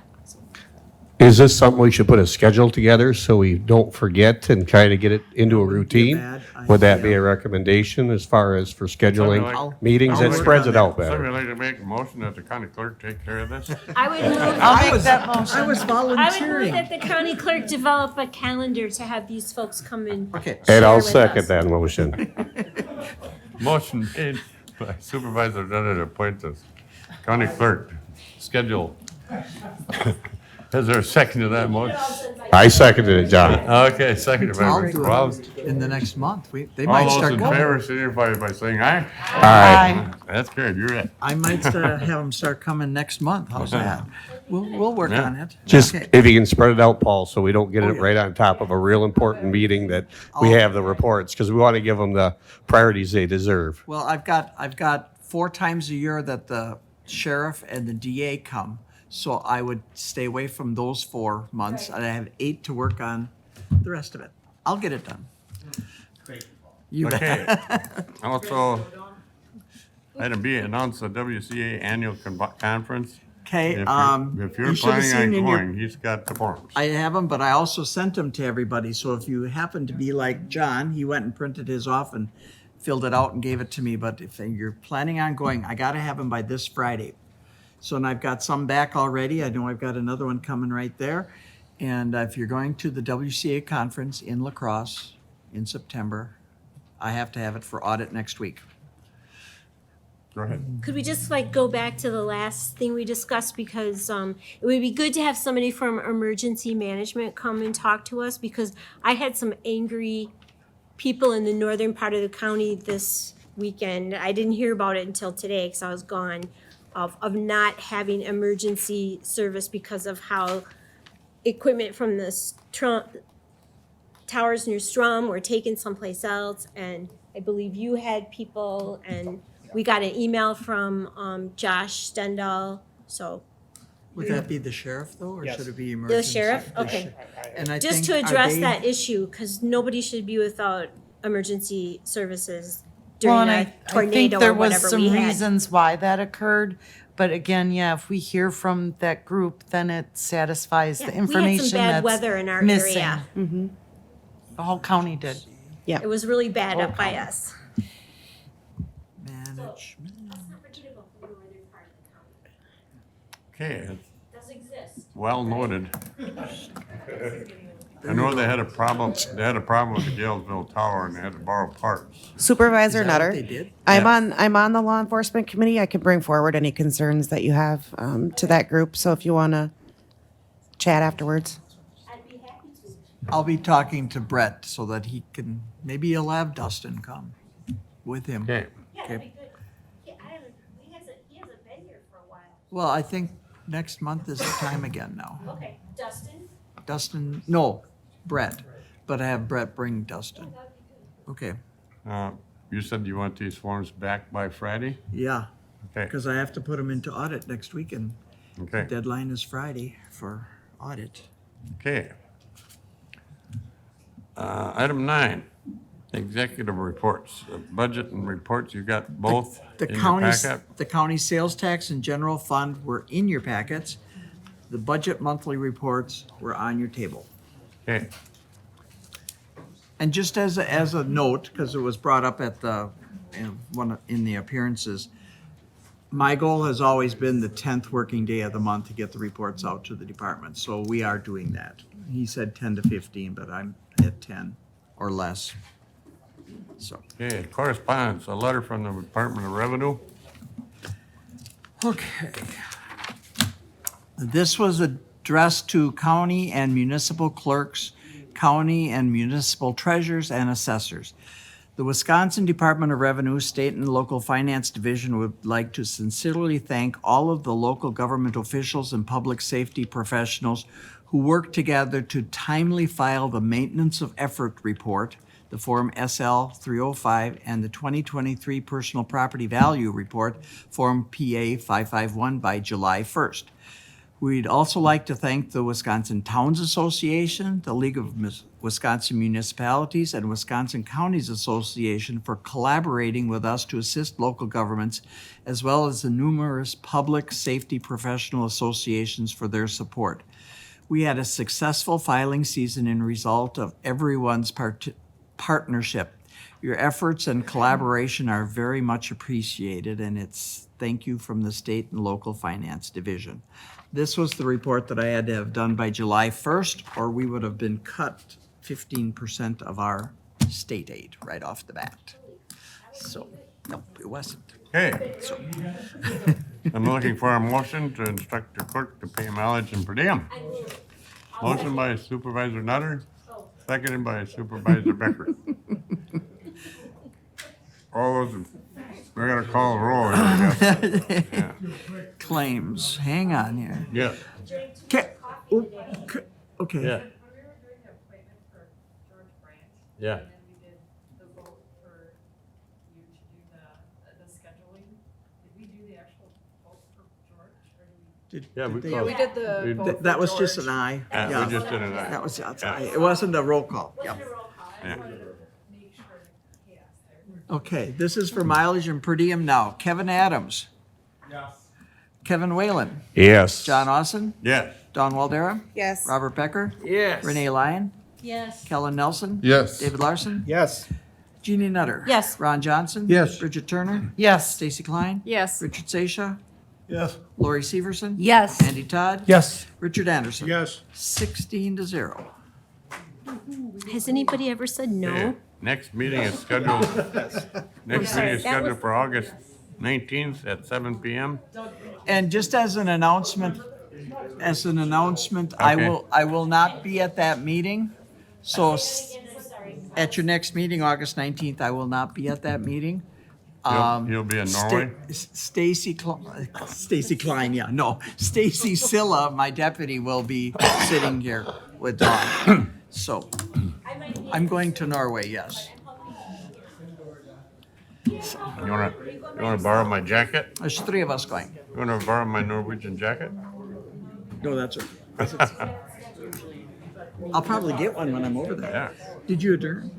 Is this something we should put a schedule together so we don't forget and kind of get it into a wouldn't be a routine? bad Would that be idea. a recommendation as far as for scheduling Something meetings? I'll It work spreads on it out Somebody better. like to make a motion that the county clerk take care of this? I would move. I'll make that motion. I was I would move volunteering. that the county clerk develop a calendar to have these folks come in. Okay. And I'll share with second us. that motion. Motion made by Supervisor Nutter to appoint the county clerk. Schedule. Is there a second to that motion? I seconded it, John. Okay, seconded by I'll Rick. do All it in the next month. They all might those start in coming. favor signify by saying aye. Aye. That's good, you're it. I might have them start coming next month. How's that? We'll work Yeah. on it. Just Okay. if you can spread it out, Paul, so we don't get Oh, it yeah. right on top of a real important meeting that we have the reports, because we want to give them the priorities they deserve. Well, I've got 4 times a year that the sheriff and the DA come. So I would stay away from those 4 months, and I have 8 to work on the rest of it. I'll get it done. You bet. Okay. Also, item B, announce the WCA annual conference. Okay, If you you're should have planning seen on in your, going, he's got the forms. I have them, but I also sent them to everybody. So if you happen to be like John, he went and printed his off and filled it out and gave it to me. But if you're planning on going, I gotta have them by this Friday. So, and I've got some back already. I know I've got another one coming right there. And if you're going to the WCA conference in La Crosse in September, I have to have it for audit next week. Go ahead. Could we just go back to the last thing we discussed, because it would be good to have somebody from emergency management come and talk to us, because I had some angry people in the northern part of the county this weekend. I didn't hear about it until today because I was gone, of not having emergency service because of how equipment from the towers near Strum were taken someplace else. And I believe you had people, and we got an email from Josh Stendal, so. Would that be the sheriff though, or Yes. should it be emergency? The sheriff? Okay. And I Just think, to are address they- that issue, because nobody should be without emergency services Well, during and a I think tornado there or was whatever some we had. reasons why that occurred. But again, yeah, if we hear from that group, then it satisfies Yeah, the we had some information bad that's weather in our missing. area. The whole county did. It was really bad up by us. Management. Okay, Does exist. well noted. I know they had a problem with the Galesville Tower and they had to borrow parts. Supervisor Is that what Nutter. they did? I'm Yeah. on the law enforcement committee. I can bring forward any concerns that you have to that group. So if you want to chat afterwards. I'd be happy to. I'll be talking to Brett so that he can, maybe he'll have Dustin come with him. Okay, Yeah, that'd be good. Yeah, he hasn't been here for a while. Well, I think next month is the time again now. Okay, Dustin? Brett, but I have Brett bring Dustin. Okay, you said you want these forms back by Friday? yeah, Okay, because I have to put them into audit next week and okay, deadline is Friday for audit. okay. Item 9, executive reports, budget and reports, you got both The in your county's, packet? the county sales tax and general fund were in your packets. The budget monthly reports were on your table. Okay, And just as a note, because it was brought up at in the appearances, my goal has always been the 10th working day of the month to get the reports out to the department. So we are doing that. He said 10 to 15, but I'm at 10 or less. So, okay, correspondence, a letter from the Department of Revenue. okay. This was addressed to county and municipal clerks, county and municipal treasurers, and assessors. The Wisconsin Department of Revenue State and Local Finance Division would like to sincerely thank all of the local government officials and public safety professionals who worked together to timely file the Maintenance of Effort Report, the Form SL 305, and the 2023 Personal Property Value Report, Form PA 551, by July 1st. We'd also like to thank the Wisconsin Towns Association, the League of Wisconsin Municipalities, and Wisconsin Counties Association for collaborating with us to assist local governments, as well as the numerous public safety professional associations for their support. We had a successful filing season in result of everyone's partnership. Your efforts and collaboration are very much appreciated, and it's thank you from the State and Local Finance Division. This was the report that I had to have done by July 1st, or we would have been cut 15% of our state aid right off the bat. So, nope, it wasn't. Okay. I'm looking for a motion to instruct the clerk to pay mileage and per diem. Motion by Supervisor Nutter, seconded by Supervisor Becker. All those, we gotta call the roll here, I guess. Yeah. Claims, hang on here. Yeah, Okay. Okay. yeah, We were doing the appointment for George Brandt. yeah. And then we did the vote for you to do the scheduling. Did we do the actual vote for George, or did Yeah, we they- called. we did the We- vote That for was just George. an aye. Yeah, we just did an aye. That was, Yeah. it wasn't a roll call. Wasn't Yep. a roll call, I Yeah. just wanted to make sure chaos there. Okay, this is for mileage and per diem now. Kevin Adams, Yes. Kevin Whalen, Yes. John Austin, Yes. Don Waldera, Yes. Robert Becker, Yes. Renee Lyon, Yes. Kellen Nelson. Yes. David Larson, Yes. Jeannie Nutter. Yes. Ron Johnson. Yes. Bridget Turner, Yes. Stacy Klein. Yes. Richard Sasha, Yes. Lori Severson. Yes. Andy Todd. Yes. Richard Anderson. Yes. 16-0. Has anybody ever said Okay. no? Next meeting is scheduled, next meeting is scheduled for August 19th at 7 PM. And just as an announcement, I Okay. will not be at that meeting. So At your next meeting, August 19th, I will not be at that meeting. You'll be in Norway? Stacy Klein, yeah, no. Stacy Silla, my deputy, will be sitting here with Dawn. So, I'm going to Norway, yes. You wanna borrow my jacket? There's 3 of us going. You wanna borrow my Norwegian jacket? No, that's okay. I'll probably get one when I'm over there. Yeah. Did you adjourn?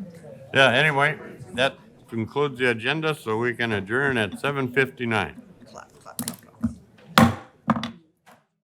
Yeah, anyway, that concludes the agenda, so we can adjourn at 7:59.